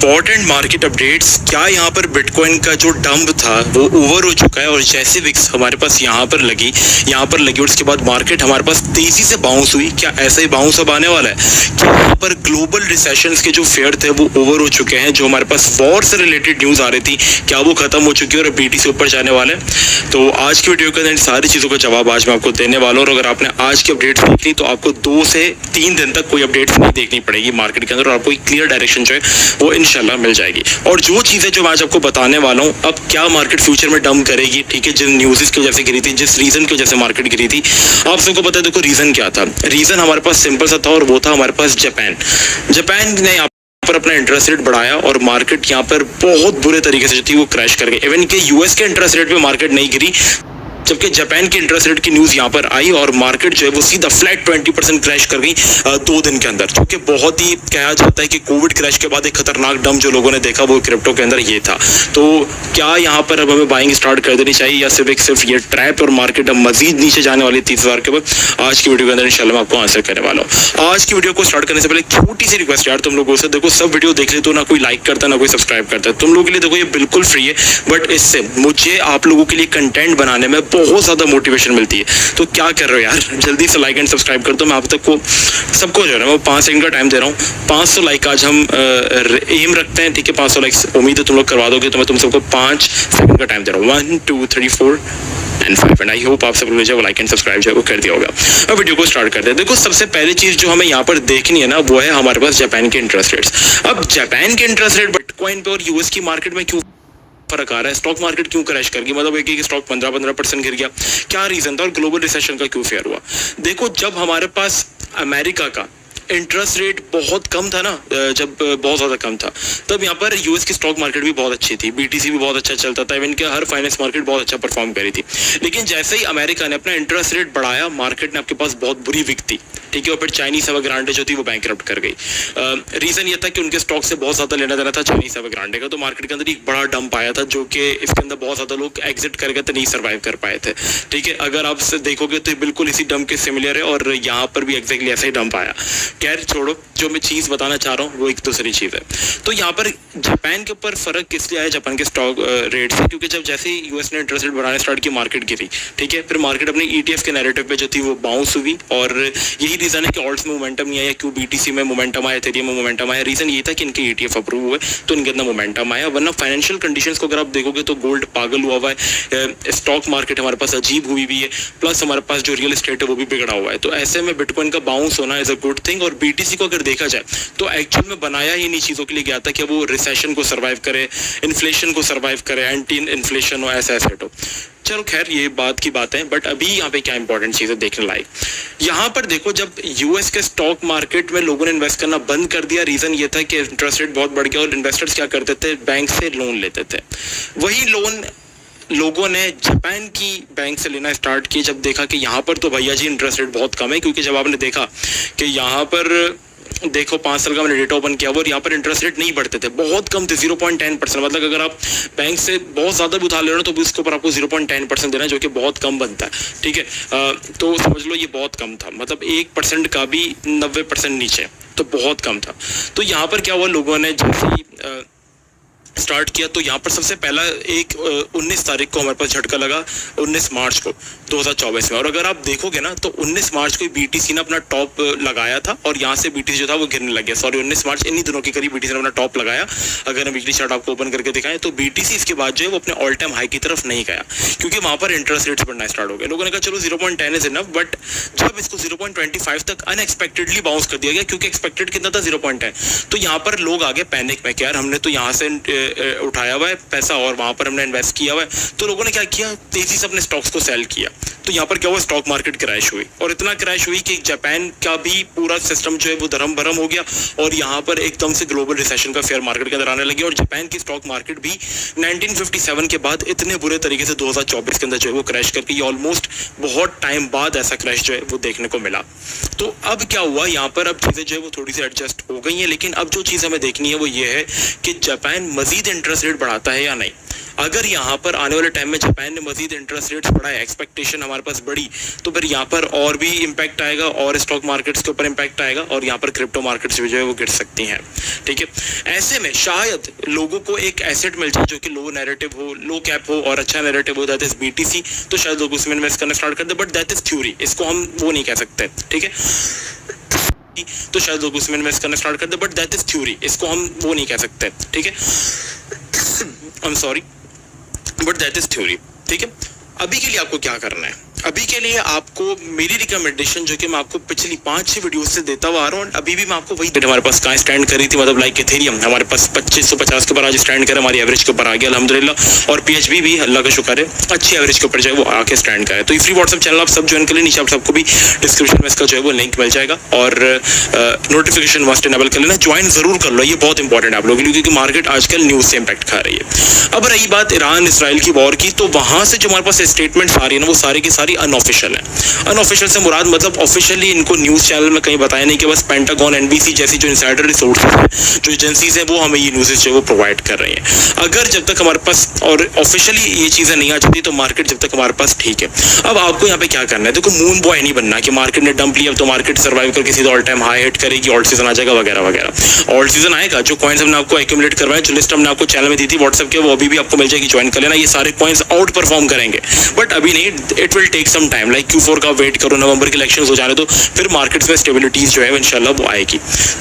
Important market updates. क्या यहाँ पर बिटकॉइन का जो डंप था वो ओवर हो चुका है और जैसे विक्स हमारे पास यहाँ पर लगी और उसके बाद मार्केट हमारे पास तेजी से बाउंस हुई, क्या ऐसा ही बाउंस अब आने वाला है? क्या यहाँ पर ग्लोबल रिसेशंस के जो फेयर थे वो ओवर हो चुके हैं? जो हमारे पास वॉर से रिलेटेड न्यूज आ रही थी, क्या वो खत्म हो चुकी है और बीटी से ऊपर जाने वाले? तो आज की वीडियो के अंदर सारी चीजों का जवाब आज मैं आपको देने वाला हूँ। और अगर आपने आज की अपडेट्स देखनी तो आपको 2 से 3 दिन तक कोई अपडेट्स नहीं देखनी पड़ेगी मार्केट के अंदर और आपको एक क्लियर डायरेक्शन जो है वो इंशाल्लाह मिल जाएगी। और जो चीजें जो मैं आज आपको बताने वाला हूँ, अब क्या मार्केट फ्यूचर में डंप करेगी, ठीक है, जिन न्यूज़ की वजह से गिरी थी, जिस रीजन की वजह से मार्केट गिरी थी, आप सबको पता है। देखो रीजन क्या था, रीजन हमारे पास सिंपल सा था और वो था हमारे पास जापान ने पर अपना इंटरेस्ट रेट बढ़ाया और मार्केट यहाँ पर बहुत बुरे तरीके से जो थी वो क्रैश कर गई। इवन के यूएस के इंटरेस्ट रेट पे मार्केट नहीं गिरी, जबकि जापान के इंटरेस्ट रेट की न्यूज यहाँ पर आई और मार्केट जो है वो सीधा फ्लैट 20% क्रैश कर गई 2 दिन के अंदर, जो कि बहुत ही कहा जाता है कि कोविड क्रैश के बाद एक खतरनाक डंप जो लोगों ने देखा वो क्रिप्टो के अंदर ये था। तो क्या यहाँ पर अब हमें बाइंग स्टार्ट कर देनी चाहिए या सिर्फ ये ट्रैप और मार्केट अब मजीद नीचे जाने वाली 30,000 के बाद? आज की वीडियो के अंदर इंशाल्लाह मैं आपको आंसर करने वाला हूँ। आज की वीडियो को स्टार्ट करने से पहले छोटी सी रिक्वेस्ट यार तुम लोगों से, देखो सब वीडियो देख ले तो ना कोई लाइक करता ना कोई सब्सक्राइब करता है। तुम लोगों के लिए देखो ये बिल्कुल फ्री है, बट इससे मुझे आप लोगों के लिए कंटेंट बनाने में बहुत ज्यादा मोटिवेशन मिलती है। तो क्या कर रहे हो यार, जल्दी से लाइक एंड सब्सक्राइब कर दो। मैं आप तक को सबको जो है मैं 5 सेकंड का टाइम दे रहा हूँ। 500 लाइक आज हम एम रखते हैं, ठीक है। 500 लाइक्स उम्मीद है तुम लोग करवा दोगे, तो मैं तुम सबको 5 सेकंड का टाइम दे रहा हूँ। 1 2 3 4 एंड 5 एंड आई होप आप सब लोग जो लाइक एंड सब्सक्राइब जो है वो कर दिया होगा। अब वीडियो को स्टार्ट करते हैं। देखो सबसे पहली चीज जो हमें यहाँ पर देखनी है ना वो है हमारे पास जापान के इंटरेस्ट रेट्स। अब जापान के इंटरेस्ट रेट बिटकॉइन पे और यूएस की मार्केट में क्यों फर्क आ रहा है? स्टॉक मार्केट क्यों क्रैश कर गई? मतलब एक स्टॉक 15% गिर गया, क्या रीजन था? और ग्लोबल रिसेशन का क्यों फेयर हुआ? देखो जब हमारे पास अमेरिका का इंटरेस्ट रेट बहुत कम था ना, जब बहुत ज़्यादा कम था, तब यहाँ पर यूएस की स्टॉक मार्केट भी बहुत अच्छी थी, बीटीसी भी बहुत अच्छा चलता था, इवन के हर फाइनेंस मार्केट बहुत अच्छा परफॉर्म करी थी। लेकिन जैसे ही अमेरिका ने अपना इंटरेस्ट रेट बढ़ाया, मार्केट ने आपके पास बहुत बुरी वीक थी, ठीक है। और फिर चाइनीज एवरग्रांडे जो थी वो बैंकरप्ट कर गई। रीजन ये था कि उनके स्टॉक से बहुत ज़्यादा लेना देना था चाइनीज एवरग्रांडे का, तो मार्केट के अंदर एक बड़ा डंप आया था, जो कि इसके अंदर बहुत ज़्यादा लोग एग्जिट कर गए थे, नहीं सर्वाइव कर पाए थे, ठीक है। अगर आप देखोगे तो बिल्कुल इसी डंप के सिमिलर है और यहाँ पर भी एग्जैक्टली ऐसा ही डंप आया। खैर छोड़ो, जो मैं चीज बताना चाह रहा हूँ वो एक दूसरी चीज है। तो यहाँ पर जापान के ऊपर फर्क किस लिए आया जापान के स्टॉक रेट से? क्योंकि जब जैसे ही यूएस ने इंटरेस्ट रेट बढ़ाने स्टार्ट की, मार्केट गिरी, ठीक है। फिर मार्केट अपने ईटीएफ के नैरेटिव पे जो थी वो बाउंस हुई और यही रीजन है कि ऑल्ट्स में मोमेंटम नहीं आया, क्यों बीटीसी में मोमेंटम आया, एथेरियम में मोमेंटम आया। रीजन ये था कि इनके ईटीएफ अप्रूव हुए तो इनके अंदर मोमेंटम आया, वरना फाइनेंशियल कंडीशंस को अगर आप देखोगे तो गोल्ड पागल हुआ हुआ है, स्टॉक मार्केट हमारे पास अजीब हुई भी है, प्लस हमारे पास जो रियल एस्टेट है वो भी बिगड़ा हुआ है। तो ऐसे में बिटकॉइन का बाउंस होना इज अ गुड थिंग। और बीटीसी को अगर देखा जाए तो एक्चुअल में बनाया ही इन्हीं चीजों के लिए गया था कि वो रिसेशन को सर्वाइव करे, इन्फ्लेशन को सर्वाइव करे, एंटी इन्फ्लेशन हो, ऐसा एसेट हो। चलो खैर ये बात की बात है, बट अभी यहाँ पे क्या इंपॉर्टेंट चीज है देखने लायक। यहाँ पर देखो जब यूएस के स्टॉक मार्केट में लोगों ने इन्वेस्ट करना बंद कर दिया, रीजन ये था कि इंटरेस्ट रेट बहुत बढ़ गया और इन्वेस्टर्स क्या करते थे, बैंक से लोन लेते थे। वही लोन लोगों ने जापान की बैंक से लेना स्टार्ट किया जब देखा कि यहाँ पर तो भैया जी इंटरेस्ट रेट बहुत कम है। क्योंकि जब आपने देखा कि यहाँ पर देखो 5 साल का मैंने डेटा ओपन किया और यहाँ पर इंटरेस्ट रेट नहीं बढ़ते थे, बहुत कम थे, 0.10%। मतलब अगर आप बैंक से बहुत ज़्यादा भी उधार ले रहे हो तो भी उसके ऊपर आपको 0.10% देना है, जो कि बहुत कम बनता है, ठीक है। तो समझ लो ये बहुत कम था, मतलब 1% का भी 90% नीचे, तो बहुत कम था। तो यहाँ पर क्या हुआ, लोगों ने जैसे स्टार्ट किया तो यहाँ पर सबसे पहला एक 19 तारीख को हमारे पास झटका लगा, 19 मार्च को 2024 में। और अगर आप देखोगे ना तो 19 मार्च को बीटीसी ने अपना टॉप लगाया था और यहाँ से बीटीसी जो था वो गिरने लग गया। सॉरी 19 मार्च इन्हीं दिनों के करीब बीटीसी ने अपना टॉप लगाया। अगर हम वीकली चार्ट आपको ओपन करके दिखाएं तो बीटीसी इसके बाद जो है वो अपने ऑल टाइम हाई की तरफ नहीं गया, क्योंकि वहाँ पर इंटरेस्ट रेट्स बढ़ना स्टार्ट हो गए। लोगों ने कहा चलो 0.10 इज इनफ, बट जब इसको 0.25 तक अनएक्सपेक्टेडली बाउंस कर दिया गया, क्योंकि एक्सपेक्टेड कितना था 0.10, तो यहाँ पर लोग आगे पैनिक में कि यार हमने तो यहाँ से उठाया हुआ है पैसा और वहां पर हमने इन्वेस्ट किया हुआ है। तो लोगों ने क्या किया, तेजी से अपने स्टॉक्स को सेल किया। तो यहाँ पर क्या हुआ, स्टॉक मार्केट क्रैश हुई और इतना क्रैश हुई कि जापान का भी पूरा सिस्टम जो है वो धर्म भरम हो गया और यहाँ पर एकदम से ग्लोबल रिसेशन का फेयर मार्केट के अंदर आने लगी। और जापान की स्टॉक मार्केट भी 1957 के बाद इतने बुरे तरीके से 2024 के अंदर जो है वो क्रैश करके ऑलमोस्ट बहुत टाइम बाद ऐसा क्रैश जो है वो देखने को मिला। तो अब क्या हुआ, यहाँ पर अब चीजें जो है वो थोड़ी सी एडजस्ट हो गई हैं, लेकिन अब जो चीज हमें देखनी है वो ये है कि जापान मजीद इंटरेस्ट रेट बढ़ाता है या नहीं। अगर यहाँ पर आने वाले टाइम में जापान ने मजीद इंटरेस्ट रेट्स बढ़ाए, एक्सपेक्टेशन हमारे पास बढ़ी, तो फिर यहाँ पर और भी इम्पैक्ट आएगा और स्टॉक मार्केट्स के ऊपर इम्पैक्ट आएगा और यहाँ पर क्रिप्टो मार्केट्स भी जो है वो गिर सकती हैं। ठीक है, ऐसे में शायद लोगों को एक एसेट मिल जाए जो कि लो नैरेटिव हो, लो कैप हो और अच्छा नैरेटिव हो, दैट इज BTC, तो शायद लोग उसमें इन्वेस्ट करना स्टार्ट कर दे, बट दैट इज थ्योरी, इसको हम वो नहीं कह सकते। ठीक है, तो शायद लोग उसमें इन्वेस्ट करना स्टार्ट कर दे, बट दैट इज थ्योरी, इसको हम वो नहीं कह सकते। ठीक है, I am sorry, but that is theory. ठीक है, अभी के लिए आपको क्या करना है? अभी के लिए आपको मेरी रिकमेंडेशन जो कि मैं आपको पिछली 5-6 वीडियो से देता हुआ आ रहा हूँ, अभी भी मैं आपको वही हमारे पास कहाँ स्टैंड करी थी, मतलब लाइक इथेरियम हमारे पास 2550 के ऊपर आज स्टैंड करे, हमारी एवरेज के ऊपर आ गया अल्हम्दुलिल्लाह, और PHB भी अल्लाह का शुक्र है अच्छी एवरेज के ऊपर जो है वो आके स्टैंड करे। तो ये फ्री व्हाट्सएप चैनल आप सब ज्वाइन कर लें, नीचे आप सबको भी डिस्क्रिप्शन में इसका जो है वो लिंक मिल जाएगा, और नोटिफिकेशन मस्ट इनेबल कर लेना, ज्वाइन जरूर कर लो, ये बहुत इंपॉर्टेंट है आप लोगों के लिए, क्योंकि मार्केट आजकल न्यूज से इंपैक्ट खा रही है। अब रही बात ईरान इसराइल की वॉर की, तो वहां से जो हमारे पास स्टेटमेंट्स आ रही है ना, वो सारी की सारी अनऑफिशियल है। अनऑफिशियल से मुराद मतलब ऑफिशियली इनको न्यूज चैनल में कहीं बताया नहीं, कि बस पेंटागन, NBC जैसी जो इनसाइडर रिसोर्सेज हैं, जो एजेंसीज हैं, वो हमें ये न्यूज़ जो है वो प्रोवाइड कर रही हैं। अगर जब तक हमारे पास और ऑफिशियली ये चीज़ें नहीं आ जाती, तो मार्केट जब तक हमारे पास ठीक है। अब आपको यहाँ पे क्या करना है, देखो मून बॉय नहीं बनना कि मार्केट ने डंप लिया तो मार्केट सर्वाइव करके सीधा ऑल टाइम हाई हिट करेगी, ऑल्ट सीजन आ जाएगा वगैरह वगैरह। ऑल्ट सीजन आएगा, जो कॉइन्स हमने आपको एक्यूमुलेट करवाए, जो लिस्ट हमने आपको चैनल में दी थी व्हाट्सएप के, वो अभी भी आपको मिल जाएगी, ज्वाइन कर लेना। ये सारे कॉइन्स आउट परफॉर्म करेंगे, बट अभी नहीं, it will take some time, like Q4 का वेट करो, नवंबर के इलेक्शंस हो जाने दो, फिर मार्केट्स में स्टेबिलिटीज जो है इंशाल्लाह वो आएगी।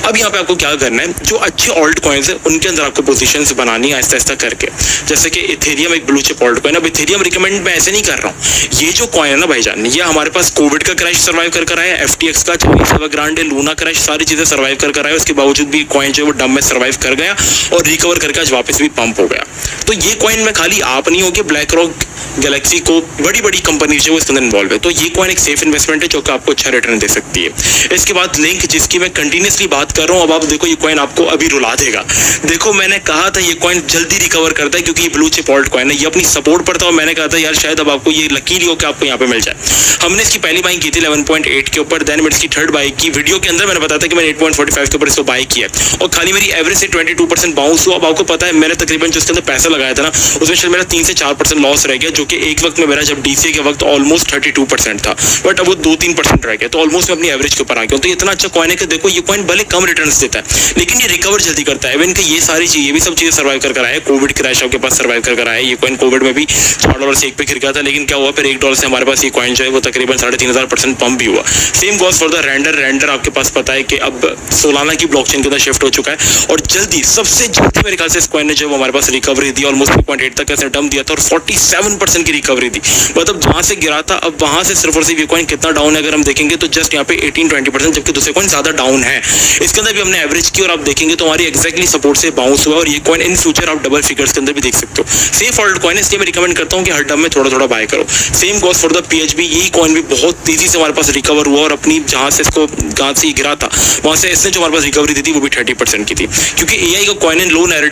अब यहाँ पे आपको क्या करना है, जो अच्छे ऑल्ट कॉइन्स है उनके अंदर आपको पोजीशंस बनानी है आहिस्ता आहिस्ता करके। जैसे कि इथेरियम एक ब्लू चिप ऑल्ट कॉइन। अब इथेरियम रिकमेंड मैं ऐसे नहीं कर रहा हूँ, ये जो कॉइन है ना भाईजान, ये हमारे पास कोविड का क्रैश सर्वाइव कर आया, FTX का, चाइनीज एवरग्रांडे, लूना क्रैश, सारी चीजें सर्वाइव कर आया, उसके बावजूद भी कॉइन जो है वो डम में सर्वाइव कर गया और रिकवर करके आज वापस भी पंप हो गया। तो ये कॉइन में खाली आप नहीं होगी, ब्लैक रॉक, गैलेक्सी को, बड़ी बड़ी कंपनी जो इसके अंदर इन्वॉल्व है, तो ये कॉइन एक सेफ इन्वेस्टमेंट है जो कि आपको अच्छा रिटर्न दे सकती है। इसके बाद लिंक, जिसकी मैं कंटिन्यूसली बात कर रहा हूँ, अब आप देखो ये कॉइन आपको अभी रुला देगा। देखो मैंने कहा था ये कॉइन जल्दी रिकवर करता है, क्योंकि ये ब्लू चिप ऑल्ट कॉइन है, ये अपनी सपोर्ट पर था, और मैंने कहा था यार शायद अब आपको ये लकीली हो कि आपको यहाँ पे मिल जाए। हमने इसकी पहली बाइंग की थी 11.8 के ऊपर, देन इसकी थर्ड बाई की, वीडियो के अंदर मैंने बताया था कि मैंने 8.45 के ऊपर इसको बाई किया, और खाली मेरी एवरेज से 22% बाउंस हुआ। अब आपको पता है मैंने तकरीबन जो इसके अंदर पैसा लगाया था ना, उसमें शायद मेरा 3 से 4% लॉस रह गया, जो कि एक वक्त में मेरा जब DCA के वक्त ऑलमोस्ट 32% था, बट अब वो 2-3% रह गया, तो ऑलमोस्ट मैं अपनी एवरेज के ऊपर आ गया। तो इतना अच्छा कॉइन है कि देखो ये कॉइन भले कम रिटर्न्स देता है, लेकिन ये रिकवर जल्दी करता है। इवन कि ये सारी चीजें, ये भी सब चीजें सर्वाइव कर आया, कोविड क्रैश आपके पास सर्वाइव कर आया। ये कॉइन कोविड में भी $4 से 1 पे गिर गया था, लेकिन क्या हुआ, फिर $1 से हमारे पास ये कॉइन जो है वो तकरीबन 3500% पंप भी हुआ। Same goes for the render आपके पास पता है कि अब सोलाना की ब्लॉकचेन के अंदर शिफ्ट हो चुका है, और जल्दी, सबसे जल्दी मेरे ख्याल से इस कॉइन ने जो हमारे पास रिकवरी दी, ऑलमोस्ट 3.8 तक ऐसे डंप दिया था, और 47% की रिकवरी दी। मतलब जहां से गिरा था, अब वहां से सिर्फ और सिर्फ ये कॉइन कितना डाउन है अगर हम देखेंगे तो जस्ट यहाँ पे 18-20%, जबकि दूसरे कॉइन ज्यादा डाउन है। इसके अंदर भी हमने एवरेज की, और आप देखेंगे तो हमारी एक्जैक्टली सपोर्ट से बाउंस हुआ, और ये कॉइन इन फ्यूचर आप डबल फिगर्स के अंदर भी देख सकते हो। सेफ ऑल्ट कॉइन है, इसलिए मैं रिकमेंड करता हूँ कि हर डम में थोड़ा थोड़ा बाय करो। Same goes for the PHB, यही कॉइन भी बहुत तेजी से हमारे पास रिकवर हुआ, और अपनी जहां से इसको गांव से गिरा था वहां से इसने जो हमारे पास रिकवरी दी थी वो भी 30% की थी, क्योंकि AI का कॉइन है,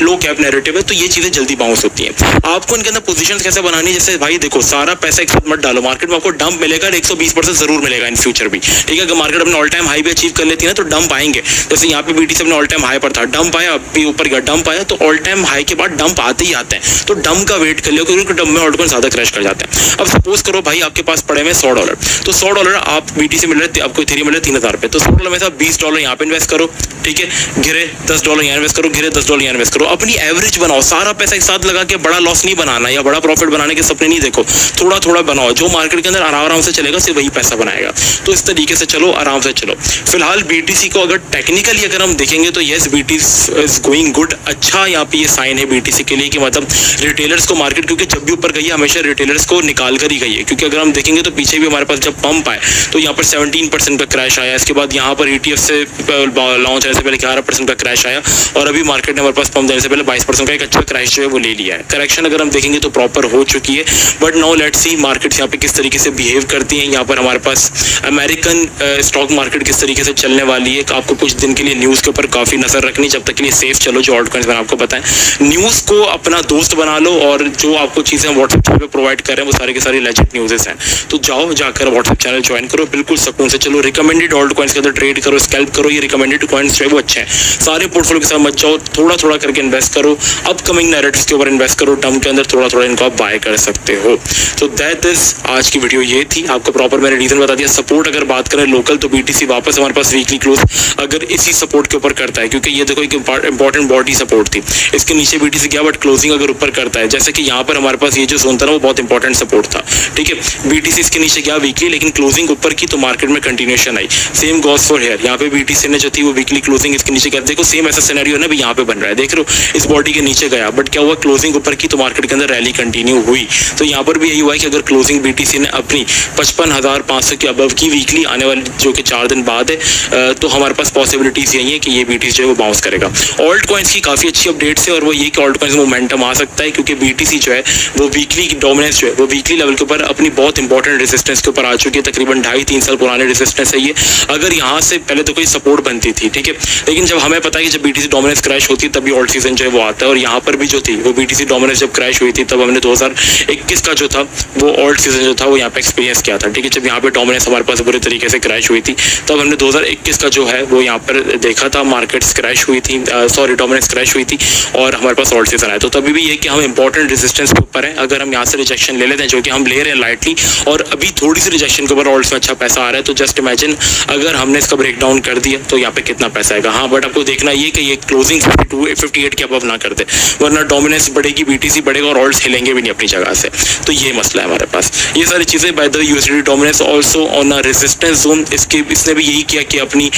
लो कैप नैरेटिव है, तो ये चीजें जल्दी बाउंस होती हैं। आपको इनके अंदर पोजीशंस कैसे बनानी है, जैसे भाई देखो सारा पैसा एक साथ मत डालो, मार्केट में आपको डंप मिलेगा, 120% जरूर मिलेगा इन फ्यूचर भी। ठीक है, अगर मार्केट अपने ऑल टाइम हाई भी अचीव कर लेती है ना, तो डंप आएंगे। जैसे यहाँ पे BTC अपने ऑल टाइम हाई पर था, डंप आया, अभी ऊपर गया, डंप आया, तो ऑल टाइम हाई के बाद डंप आते ही आते हैं, तो डंप का वेट कर लियो, क्योंकि डंप में ऑल्ट कॉइन ज्यादा क्रैश कर जाते हैं। अब सपोज करो भाई आपके पास पड़े में $100, तो $100 आप BTC मिल रहे, आपको इथेरियम मिल रहे 3000 पे, तो $100 में से $20 यहाँ पे इन्वेस्ट करो, ठीक है, गिरे $10 यहाँ इन्वेस्ट करो, गिरे $10 यहाँ इन्वेस्ट करो, अपनी एवरेज बनाओ। सारा पैसा एक साथ लगा के बड़ा लॉस नहीं बनाना या बड़ा प्रॉफिट बनाने के सपने नहीं देखो, थोड़ा थोड़ा बनाओ, जो मार्केट के अंदर आराम से चलेगा सिर्फ वही पैसा बनाएगा। तो इस तरीके से चलो, आराम से चलो। फिलहाल BTC को अगर टेक्निकली अगर हम देखेंगे तो yes, BTC is going good. अच्छा यहाँ पे ये साइन है BTC के लिए कि मतलब रिटेलर्स को मार्केट, क्योंकि जब भी ऊपर गई है हमेशा रिटेलर्स को निकाल कर ही गई है, क्योंकि अगर हम देखेंगे तो पीछे भी हमारे पास जब पंप आए तो यहाँ पर 17% का क्रैश आया, इसके बाद यहाँ पर ETF से लॉन्च आने से पहले 11% का क्रैश आया, और अभी मार्केट ने हमारे पास पंप देने से पहले 22% का एक अच्छा क्रैश जो है वो ले लिया है। करेक्शन अगर हम देखेंगे तो प्रॉपर हो चुकी है, but now let's see market यहाँ पे किस तरीके से बिहेव करती हैं, यहाँ पर हमारे पास अमेरिकन स्टॉक मार्केट किस तरीके से चलने वाली है। आपको कुछ दिन के लिए न्यूज़ के ऊपर काफ़ी नजर रखनी, जब तक के लिए सेफ चलो जो ऑल्ट कॉइन्स मैंने आपको बताएं। न्यूज़ को अपना दोस्त बना लो और जो आपको चीज़ें व्हाट्सएप चैनल पे प्रोवाइड कर रहे हैं वो सारी की सारी लेजिट न्यूज़ हैं, तो जाओ जाकर व्हाट्सएप चैनल ज्वाइन करो, बिल्कुल सुकून से चलो। रिकमेंडेड ऑल्ट कॉइन्स के अंदर ट्रेड करो, स्कैल्प करो, ये रिकमेंडेड कॉइन्स जो है वो अच्छे हैं। सारे पोर्टफोलियो के साथ मत जाओ, थोड़ा थोड़ा करके इन्वेस्ट करो, अपकमिंग नैरेटिव्स के ऊपर इन्वेस्ट करो, टर्म के अंदर थोड़ा थोड़ा इनको आप बाय कर सकते हो। तो दैट इज आज की वीडियो ये थी, आपको प्रॉपर मैंने रीजन बता दिया। सपोर्ट अगर बात करें लोकल तो बीटीसी वापस हमारे पास वीकली क्लोज अगर इसी सपोर्ट के ऊपर करता है, क्योंकि ये देखो एक इंपॉर्टेंट बॉडी सपोर्ट थी, इसके नीचे बीटीसी गया बट क्लोजिंग अगर ऊपर करता है, जैसे कि यहाँ पर हमारे पास ये जो जोन था ना वो बहुत इंपॉर्टेंट सपोर्ट था, ठीक है। बीटीसी इसके नीचे गया वीकली लेकिन क्लोजिंग ऊपर की तो मार्केट में कंटिन्यूएशन आई। सेम गॉस फॉर हेयर, यहाँ पे बीटीसी ने जो थी वो वीकली क्लोजिंग इसके नीचे गया, देखो सेम ऐसा सिनेरियो है ना भी यहाँ पे बन रहा है, देख रहे हो इस बॉडी के नीचे गया बट क्या हुआ, क्लोजिंग ऊपर की तो मार्केट के अंदर रैली कंटिन्यू हुई। तो यहाँ पर भी यही हुआ है कि अगर क्लोजिंग बीटीसी ने अपनी 55,500 के अबव की वीकली आने वाली जो कि 4 दिन बाद है, तो हमारे पास पॉसिबिलिटीज यही है कि ये बीटीसी जो है वो बाउंस करेगा। ऑल्ट कॉइन्स की काफी अच्छी अपडेट्स है और वो ये कि ऑल्ट कॉइन्स मोमेंटम आ सकता है, क्योंकि बीटीसी जो है वो वीकली डोमिनेंस जो है वो वीकली लेवल के ऊपर अपनी बहुत इंपॉर्टेंट रेजिस्टेंस के ऊपर आ चुकी है, तकरीबन 2.5-3 साल पुराने रेजिस्टेंस है ये। अगर यहाँ से पहले तो कोई सपोर्ट बनती थी, ठीक है, लेकिन जब हमें पता है कि जब बीटीसी डोमिनेंस क्रैश होती है तभी ऑल्ट सीजन जो है वो आता है, और यहाँ पर भी जो थी वो बीटीसी डोमिनेंस जब क्रैश हुई थी तब हमने 2021 का जो था वो ऑल्ट सीजन जो था वो यहाँ पे एक्सपीरियंस किया था, ठीक है। जब यहाँ पे डोमिनेंस हमारे पास बुरे तरीके से क्रैश हुई थी तब हमने 2021 का जो है वो यहाँ पर देखा था, मार्केट्स क्रैश हुई थी, सॉरी डोमिनेंस क्रैश हुई थी और हमारे पास ऑल्ट सीजन आया। तो तभी भी ये कि हम इंपॉर्टेंट रेजिस्टेंस के ऊपर है, अगर हम यहाँ से रिजेक्शन ले लेते हैं जो कि हम ले रहे हैं लाइटली, और अभी थोड़ी सी रिजेक्शन के ऊपर ऑल्ट्स में अच्छा पैसा आ रहा है, तो जस्ट इमेजिन अगर हमने इसका ब्रेक डाउन कर दिया तो यहाँ पे कितना पैसा आएगा। हाँ बट आपको देखना ये कि ये क्लोजिंग 58 के अबव ना कर दे, वरना डोमिनेंस बढ़ेगी, बीटीसी बढ़ेगा और ऑल्ट्स हिलेंगे भी नहीं अपनी जगह से। तो ये मसला है हमारे पास, ये सारी चीजें। By the USD dominance also on a resistance zone, इसने भी यही किया कि अपनी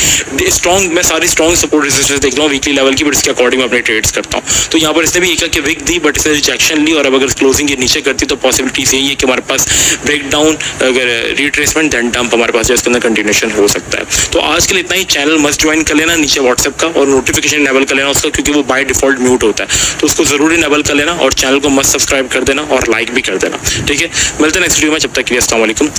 स्ट्रॉन्ग, मैं सारी स्ट्रॉन्ग सपोर्ट रेजिस्टेंस देख रहा हूँ वीकली लेवल की, बट इसके अकॉर्डिंग मैं अपने ट्रेड्स करता हूँ। तो यहाँ पर इसने भी एक कि विक दी बट इसने रिजेक्शन ली, और अब अगर क्लोजिंग ये नीचे करती तो पॉसिबिलिटीज यही है कि हमारे पास ब्रेक डाउन, अगर रिट्रेसमेंट देन डंप हमारे पास इसके अंदर कंटिन्यूएशन हो सकता है। तो आज के लिए इतना ही। चैनल मस्ट ज्वाइन कर लेना नीचे व्हाट्सएप का, और नोटिफिकेशन इनेबल कर लेना उसका, क्योंकि वो बाय डिफॉल्ट म्यूट होता है, तो उसको जरूर इनेबल कर लेना, और चैनल को मस्ट सब्सक्राइब कर देना और लाइक भी कर देना, ठीक है। मिलते हैं नेक्स्ट वीडियो में, जब तक के लिए अस्सलाम वालेकुम।